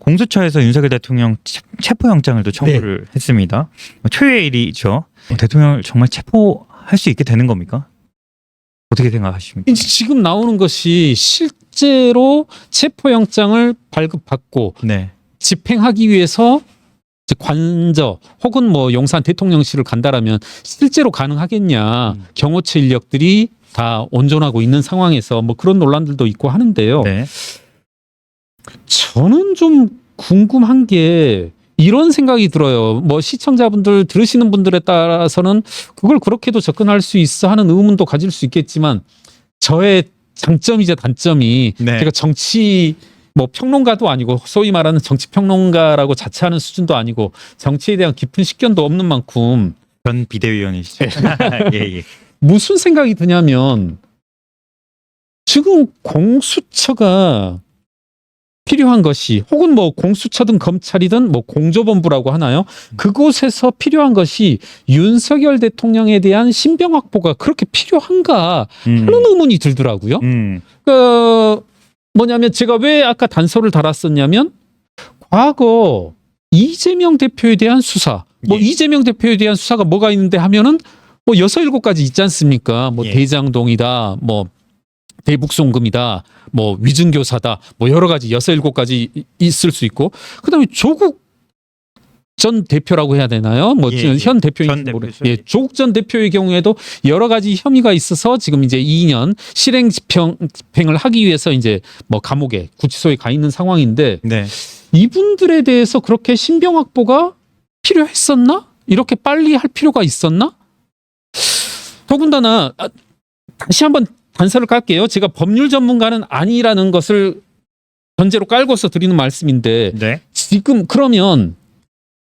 공수처에서 윤석열 대통령 체포영장을 또 청구를 했습니다. 초유의 일이죠. 대통령을 정말 체포할 수 있게 되는 겁니까? 어떻게 생각하십니까? 이제 지금 나오는 것이 실제로 체포영장을 발급받고 네. 집행하기 위해서 이제 관저 혹은 뭐 용산 대통령실을 간다라면 실제로 가능하겠냐. 경호처 인력들이 다 온전하고 있는 상황에서 뭐 그런 논란들도 있고 하는데요. 네. 저는 좀 궁금한 게 이런 생각이 들어요. 뭐 시청자분들 들으시는 분들에 따라서는 그걸 그렇게도 접근할 수 있어 하는 의문도 가질 수 있겠지만 저의 장점이자 단점이 네. 제가 정치 뭐 평론가도 아니고 소위 말하는 정치 평론가라고 자처하는 수준도 아니고 정치에 대한 깊은 식견도 없는 만큼 전 비대위원이시죠. 예, 예. 무슨 생각이 드냐면 지금 공수처가 필요한 것이 혹은 뭐 공수처든 검찰이든 뭐 공조본부라고 하나요? 그곳에서 필요한 것이 윤석열 대통령에 대한 신병 확보가 그렇게 필요한가 하는 의문이 들더라고요. 뭐냐면 제가 왜 아까 단서를 달았었냐면 과거 이재명 대표에 대한 수사 뭐 예. 이재명 대표에 대한 수사가 뭐가 있는데 하면은 뭐 6-7가지 있지 않습니까? 뭐 예. 대장동이다 뭐 대북송금이다 뭐 위증교사다 뭐 여러 가지 6-7가지 있을 수 있고 그다음에 조국 전 대표라고 해야 되나요? 뭐 예, 현 대표인지 전 모르겠어요. 대표죠. 예, 조국 전 대표의 경우에도 여러 가지 혐의가 있어서 지금 이제 2년 실행 집행을 하기 위해서 이제 뭐 감옥에 구치소에 가 있는 상황인데 네. 이분들에 대해서 그렇게 신병 확보가 필요했었나? 이렇게 빨리 할 필요가 있었나? 더군다나 다시 한번 단서를 깔게요. 제가 법률 전문가는 아니라는 것을 전제로 깔고서 드리는 말씀인데 네. 지금 그러면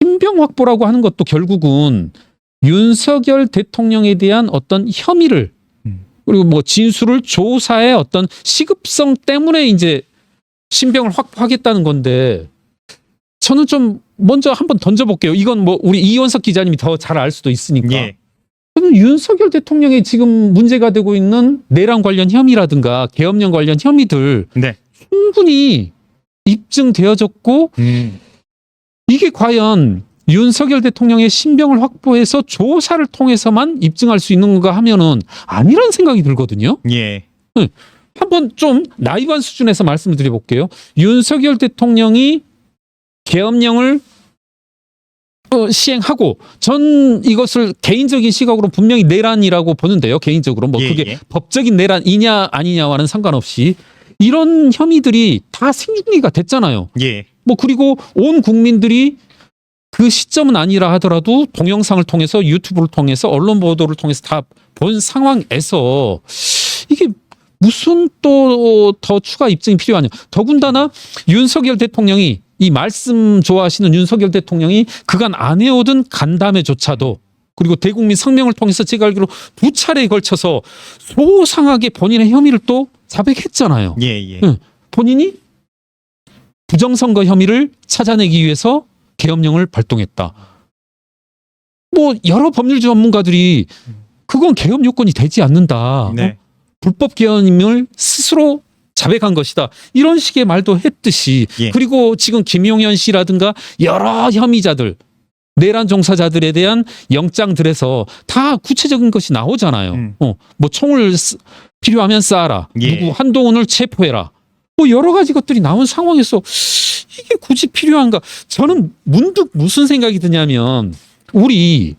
신병 확보라고 하는 것도 결국은 윤석열 대통령에 대한 어떤 혐의를 그리고 뭐 진술을 조사의 어떤 시급성 때문에 이제 신병을 확보하겠다는 건데 저는 좀 먼저 한번 던져볼게요. 이건 뭐 우리 이원석 기자님이 더 잘 알 수도 있으니까. 예. 그럼 윤석열 대통령이 지금 문제가 되고 있는 내란 관련 혐의라든가 계엄령 관련 혐의들 네. 충분히 입증되어졌고 이게 과연 윤석열 대통령의 신병을 확보해서 조사를 통해서만 입증할 수 있는 건가 하면은 아니라는 생각이 들거든요. 예. 한번 좀 나이브한 수준에서 말씀을 드려볼게요. 윤석열 대통령이 계엄령을 시행하고 전 이것을 개인적인 시각으로 분명히 내란이라고 보는데요. 개인적으로 뭐 예, 그게 예. 법적인 내란이냐 아니냐와는 상관없이 이런 혐의들이 다 생중계가 됐잖아요. 예. 뭐 그리고 온 국민들이 그 시점은 아니라 하더라도 동영상을 통해서 유튜브를 통해서 언론 보도를 통해서 다 본 상황에서 이게 무슨 또 더 추가 입증이 필요하냐. 더군다나 윤석열 대통령이 이 말씀 좋아하시는 윤석열 대통령이 그간 안 해오던 간담회조차도 그리고 대국민 성명을 통해서 제가 알기로 2차례에 걸쳐서 소상하게 본인의 혐의를 또 자백했잖아요. 예. 예. 본인이 부정선거 혐의를 찾아내기 위해서 계엄령을 발동했다. 뭐 여러 법률 전문가들이 그건 계엄 요건이 되지 않는다. 네. 불법 계엄을 스스로 자백한 것이다. 이런 식의 말도 했듯이 예. 그리고 지금 김용현 씨라든가 여러 혐의자들 내란 종사자들에 대한 영장들에서 다 구체적인 것이 나오잖아요. 뭐 총을 필요하면 쏴라. 예. 누구 한동훈을 체포해라. 뭐 여러 가지 것들이 나온 상황에서 이게 굳이 필요한가? 저는 문득 무슨 생각이 드냐면 우리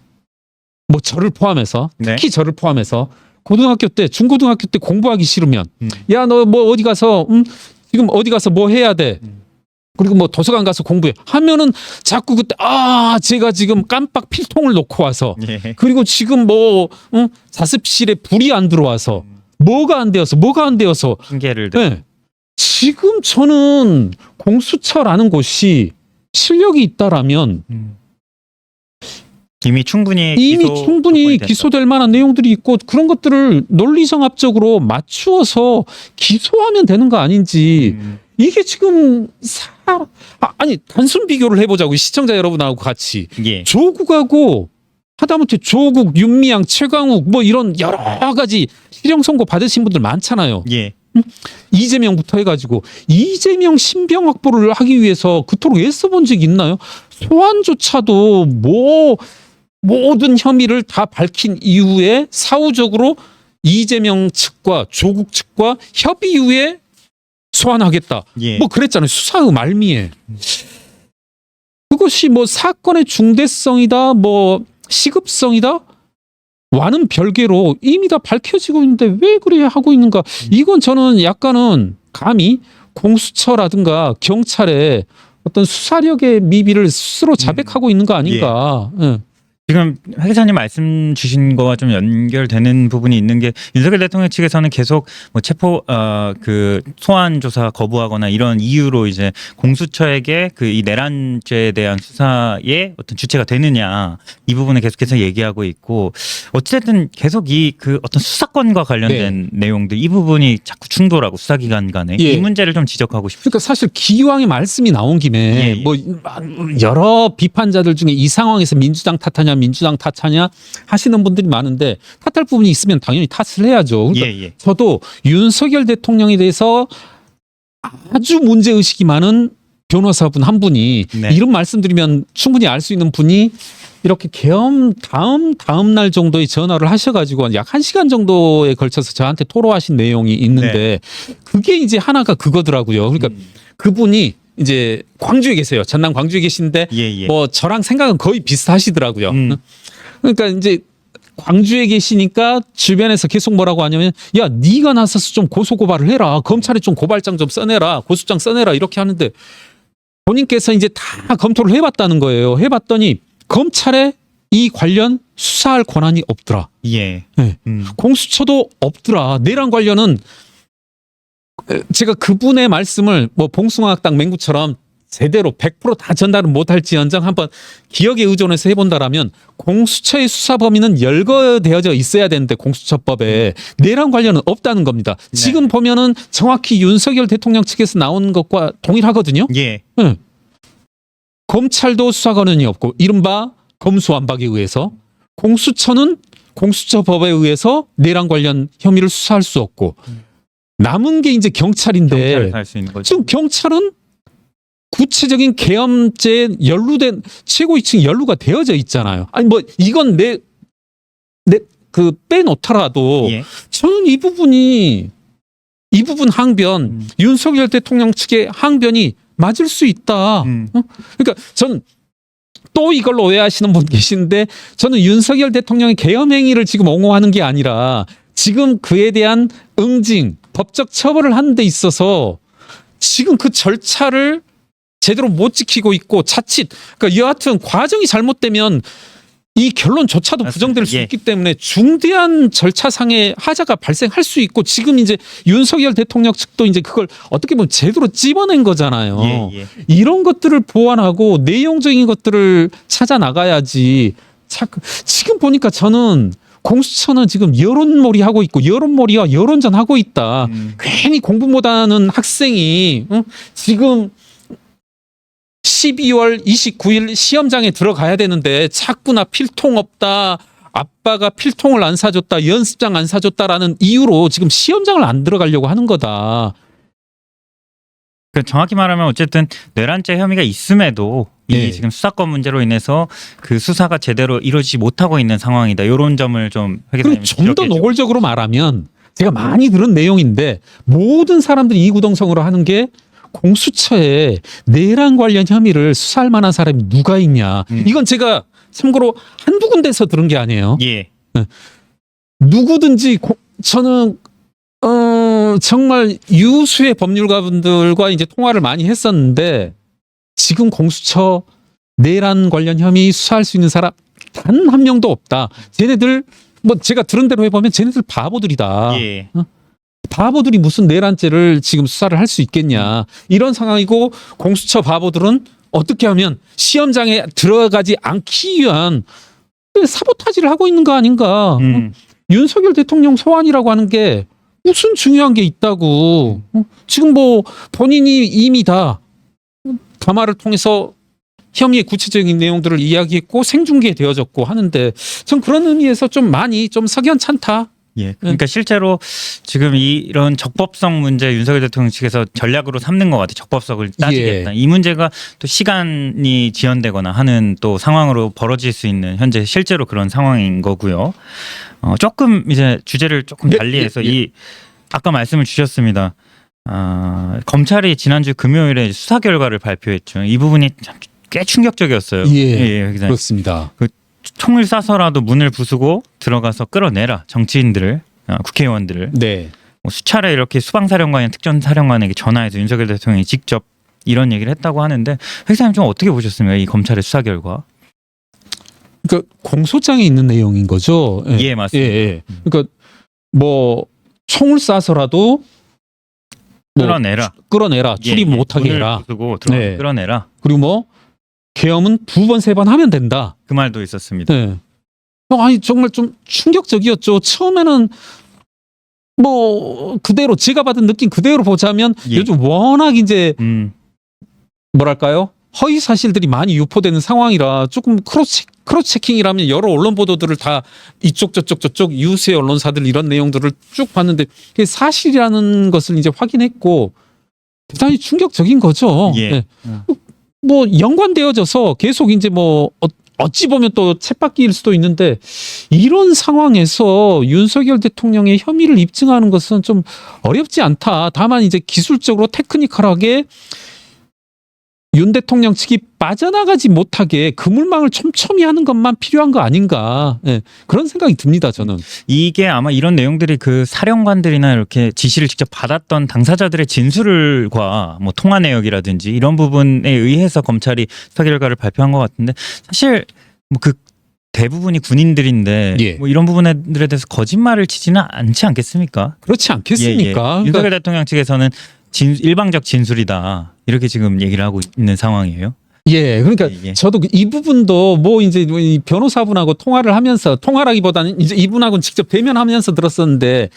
뭐 저를 포함해서 네. 특히 저를 포함해서 고등학교 때 중고등학교 때 공부하기 싫으면 야 너 뭐 어디 가서 지금 어디 가서 뭐 해야 돼? 그리고 뭐 도서관 가서 공부해 하면은 자꾸 그때 제가 지금 깜빡 필통을 놓고 와서 예. 그리고 지금 뭐 자습실에 불이 안 들어와서 뭐가 안 되어서 핑계를 네. 지금 저는 공수처라는 곳이 실력이 있다라면 이미 충분히 충분히 기소될 만한 내용들이 있고 그런 것들을 논리정합적으로 맞추어서 기소하면 되는 거 아닌지 이게 지금 아니 단순 비교를 해보자고 시청자 여러분하고 같이 예. 조국하고 하다못해 조국, 윤미향, 최강욱 뭐 이런 여러 가지 실형 선고 받으신 분들 많잖아요. 예. 이재명부터 해가지고 이재명 신병 확보를 하기 위해서 그토록 애써본 적이 있나요? 소환조차도 뭐 모든 혐의를 다 밝힌 이후에 사후적으로 이재명 측과 조국 측과 협의 이후에 소환하겠다. 예. 뭐 그랬잖아요. 수사의 말미에. 그것이 뭐 사건의 중대성이다, 뭐 시급성이다 와는 별개로 이미 다 밝혀지고 있는데 왜 그래 하고 있는가? 이건 저는 약간은 감히 공수처라든가 경찰의 어떤 수사력의 미비를 스스로 자백하고 있는 거 아닌가? 예. 지금 회 기자님 말씀 주신 거와 좀 연결되는 부분이 있는 게 윤석열 대통령 측에서는 계속 뭐 그 소환 조사 거부하거나 이런 이유로 이제 공수처에게 그 이 내란죄에 대한 수사의 어떤 주체가 되느냐 이 부분을 계속해서 얘기하고 있고 어쨌든 계속 이 그 어떤 수사권과 관련된 내용들 이 부분이 자꾸 충돌하고 수사기관 간에 예. 이 문제를 좀 지적하고 싶습니다. 그러니까 사실 기왕의 말씀이 나온 김에 예. 뭐 여러 비판자들 중에 이 상황에서 민주당 탓하냐 하시는 분들이 많은데 탓할 부분이 있으면 당연히 탓을 해야죠. 그러니까 예. 저도 윤석열 대통령에 대해서 아주 문제의식이 많은 변호사분 한 분이 네. 이런 말씀드리면 충분히 알 수 있는 분이 이렇게 계엄 다음 날 정도에 전화를 하셔가지고 약 1시간 정도에 걸쳐서 저한테 토로하신 내용이 있는데 그게 이제 하나가 그거더라고요. 그러니까 그분이 이제 광주에 계세요. 전남 광주에 계신데 예. 뭐 저랑 생각은 거의 비슷하시더라고요. 그러니까 이제 광주에 계시니까 주변에서 계속 뭐라고 하냐면 야 네가 나서서 좀 고소고발을 해라. 검찰에 좀 고발장 좀 써내라. 고소장 써내라. 이렇게 하는데 본인께서 이제 다 검토를 해봤다는 거예요. 해봤더니 검찰에 이 관련 수사할 권한이 없더라. 예. 네. 공수처도 없더라. 내란 관련은 제가 그분의 말씀을 뭐 봉숭아학당 맹구처럼 제대로 100% 다 전달은 못할지언정 한번 기억에 의존해서 해본다라면 공수처의 수사 범위는 열거되어져 있어야 되는데 공수처법에 내란 관련은 없다는 겁니다. 네. 지금 보면은 정확히 윤석열 대통령 측에서 나온 것과 동일하거든요. 예. 네. 검찰도 수사 권한이 없고 이른바 검수완박에 의해서 공수처는 공수처법에 의해서 내란 관련 혐의를 수사할 수 없고 남은 게 이제 경찰인데 경찰을 할 수 있는 거죠. 지금 경찰은 구체적인 계엄죄에 연루된 최고위층 연루가 되어져 있잖아요. 아니 뭐 이건 내 그 빼놓더라도 예. 저는 이 부분 항변 윤석열 대통령 측의 항변이 맞을 수 있다. 그러니까 저는 또 이걸로 오해하시는 분 계신데 저는 윤석열 대통령의 계엄 행위를 지금 옹호하는 게 아니라 지금 그에 대한 응징, 법적 처벌을 하는 데 있어서 지금 그 절차를 제대로 못 지키고 있고 자칫 그러니까 여하튼 과정이 잘못되면 이 결론조차도 부정될 수 예. 있기 때문에 중대한 절차상의 하자가 발생할 수 있고 지금 이제 윤석열 대통령 측도 이제 그걸 어떻게 보면 제대로 찝어낸 거잖아요. 예. 이런 것들을 보완하고 내용적인 것들을 찾아 나가야지. 지금 보니까 저는 공수처는 지금 여론몰이 하고 있고 여론몰이와 여론전 하고 있다. 괜히 공부 못하는 학생이 지금 12월 29일 시험장에 들어가야 되는데 자꾸나 필통 없다. 아빠가 필통을 안 사줬다. 연습장 안 사줬다라는 이유로 지금 시험장을 안 들어가려고 하는 거다. 그 정확히 말하면 어쨌든 내란죄 혐의가 있음에도 이 지금 수사권 문제로 인해서 그 수사가 제대로 이루어지지 못하고 있는 상황이다. 이런 점을 좀 그리고 좀 더 노골적으로 말하면 제가 많이 들은 내용인데 모든 사람들이 이구동성으로 하는 게 공수처에 내란 관련 혐의를 수사할 만한 사람이 누가 있냐. 이건 제가 참고로 한두 군데서 들은 게 아니에요. 예. 누구든지 저는 정말 유수의 법률가분들과 이제 통화를 많이 했었는데 지금 공수처 내란 관련 혐의 수사할 수 있는 사람 단 한 명도 없다. 쟤네들 뭐 제가 들은 대로 해보면 쟤네들 바보들이다. 예. 바보들이 무슨 내란죄를 지금 수사를 할 수 있겠냐. 이런 상황이고 공수처 바보들은 어떻게 하면 시험장에 들어가지 않기 위한 사보타지를 하고 있는 거 아닌가. 윤석열 대통령 소환이라고 하는 게 무슨 중요한 게 있다고. 지금 뭐 본인이 이미 다 담화를 통해서 혐의의 구체적인 내용들을 이야기했고 생중계되어졌고 하는데 전 그런 의미에서 좀 많이 좀 석연찮다. 예. 그러니까 실제로 지금 이런 적법성 문제 윤석열 대통령 측에서 전략으로 삼는 것 같아요. 적법성을 따지겠다. 이 문제가 또 시간이 지연되거나 하는 또 상황으로 벌어질 수 있는 현재 실제로 그런 상황인 거고요. 조금 이제 주제를 조금 달리해서 이 아까 말씀을 주셨습니다. 검찰이 지난주 금요일에 수사 결과를 발표했죠. 이 부분이 참 꽤 충격적이었어요. 예, 기자님. 그렇습니다. 총을 쏴서라도 문을 부수고 들어가서 끌어내라 국회의원들을 네. 뭐 수차례 이렇게 수방사령관이나 특전사령관에게 전화해서 윤석열 대통령이 직접 이런 얘기를 했다고 하는데 회 기자님 좀 어떻게 보셨습니까? 이 검찰의 수사 결과. 그러니까 공소장에 있는 내용인 거죠. 예, 맞습니다. 예. 그러니까 뭐 총을 쏴서라도 끌어내라. 출입 못하게 문을 해라. 부수고 들어가서 네. 끌어내라. 그리고 뭐 계엄은 2번, 3번 하면 된다. 그 말도 있었습니다. 네. 아니 정말 좀 충격적이었죠. 처음에는 뭐 그대로 제가 받은 느낌 그대로 보자면 예. 요즘 워낙 이제 뭐랄까요? 허위 사실들이 많이 유포되는 상황이라 조금 크로스 체킹이라면 여러 언론 보도들을 다 이쪽 저쪽 유세 언론사들 이런 내용들을 쭉 봤는데 그게 사실이라는 것을 이제 확인했고 대단히 충격적인 거죠. 예. 네. 뭐 연관되어져서 계속 이제 뭐 어찌 보면 또 쳇바퀴일 수도 있는데 이런 상황에서 윤석열 대통령의 혐의를 입증하는 것은 좀 어렵지 않다. 다만 이제 기술적으로 테크니컬하게 윤 대통령 측이 빠져나가지 못하게 그물망을 촘촘히 하는 것만 필요한 거 아닌가. 예, 그런 생각이 듭니다. 저는. 이게 아마 이런 내용들이 그 사령관들이나 이렇게 지시를 직접 받았던 당사자들의 진술과 뭐 통화 내역이라든지 이런 부분에 의해서 검찰이 수사 결과를 발표한 것 같은데 사실 뭐 그 대부분이 군인들인데 예. 뭐 이런 부분들에 대해서 거짓말을 치지는 않지 않겠습니까? 그렇지 않겠습니까? 예. 윤석열 대통령 측에서는 일방적 진술이다 이렇게 지금 얘기를 하고 있는 상황이에요. 예, 그러니까 예. 저도 이 부분도 뭐 이제 이 변호사분하고 통화를 하면서 통화라기보다는 이제 이분하고는 직접 대면하면서 들었었는데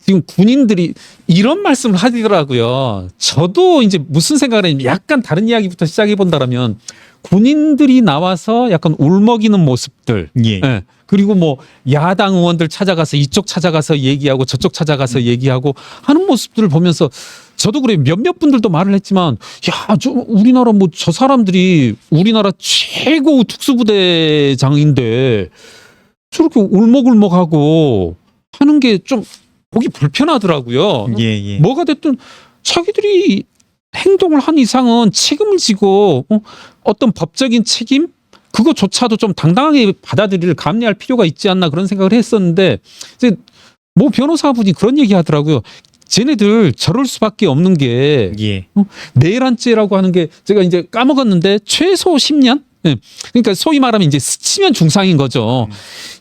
지금 군인들이 이런 말씀을 하더라고요. 저도 이제 무슨 생각을 했냐면 약간 다른 이야기부터 시작해 본다라면 군인들이 나와서 약간 울먹이는 모습들. 예. 예. 그리고 뭐 야당 의원들 찾아가서 이쪽 찾아가서 얘기하고 저쪽 찾아가서 얘기하고 하는 모습들을 보면서 저도 그래 몇몇 분들도 말을 했지만 야, 우리나라 뭐 저 사람들이 우리나라 최고 특수부대장인데 저렇게 울먹울먹하고 하는 게 좀 보기 불편하더라고요. 예. 뭐가 됐든 자기들이 행동을 한 이상은 책임을 지고 어떤 법적인 책임 그거조차도 좀 당당하게 받아들일 감내할 필요가 있지 않나 그런 생각을 했었는데 이제 뭐 변호사분이 그런 얘기 하더라고요. 쟤네들 저럴 수밖에 없는 게 예. 내란죄라고 하는 게 제가 이제 까먹었는데 최소 10년? 네. 그러니까 소위 말하면 이제 스치면 중상인 거죠.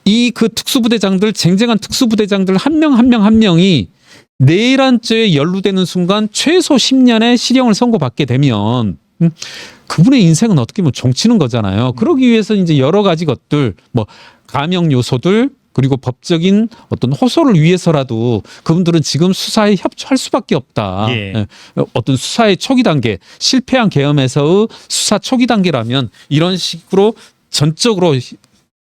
이 그 특수부대장들 쟁쟁한 특수부대장들 한 명 한 명이 내란죄에 연루되는 순간 최소 10년의 실형을 선고받게 되면 그분의 인생은 어떻게 보면 종치는 거잖아요. 그러기 위해서 이제 여러 가지 것들 뭐 감형 요소들 그리고 법적인 어떤 호소를 위해서라도 그분들은 지금 수사에 협조할 수밖에 없다. 예. 어떤 수사의 초기 단계, 실패한 계엄에서의 수사 초기 단계라면 이런 식으로 전적으로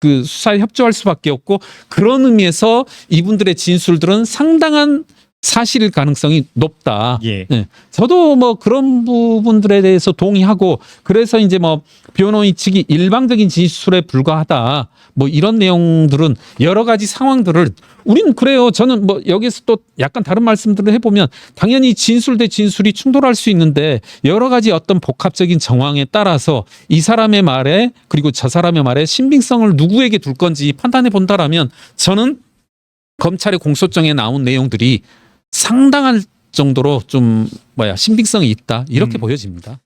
그 수사에 협조할 수밖에 없고 그런 의미에서 이분들의 진술들은 상당한 사실 가능성이 높다. 예. 네. 저도 뭐 그런 부분들에 대해서 동의하고 그래서 이제 뭐 변호인 측이 일방적인 진술에 불과하다. 뭐 이런 내용들은 여러 가지 상황들을 우리는 그래요. 저는 뭐 여기서 또 약간 다른 말씀들을 해보면 당연히 진술 대 진술이 충돌할 수 있는데 여러 가지 어떤 복합적인 정황에 따라서 이 사람의 말에 그리고 저 사람의 말에 신빙성을 누구에게 둘 건지 판단해 본다라면 저는 검찰의 공소장에 나온 내용들이 상당한 정도로 좀 신빙성이 있다 이렇게 보여집니다.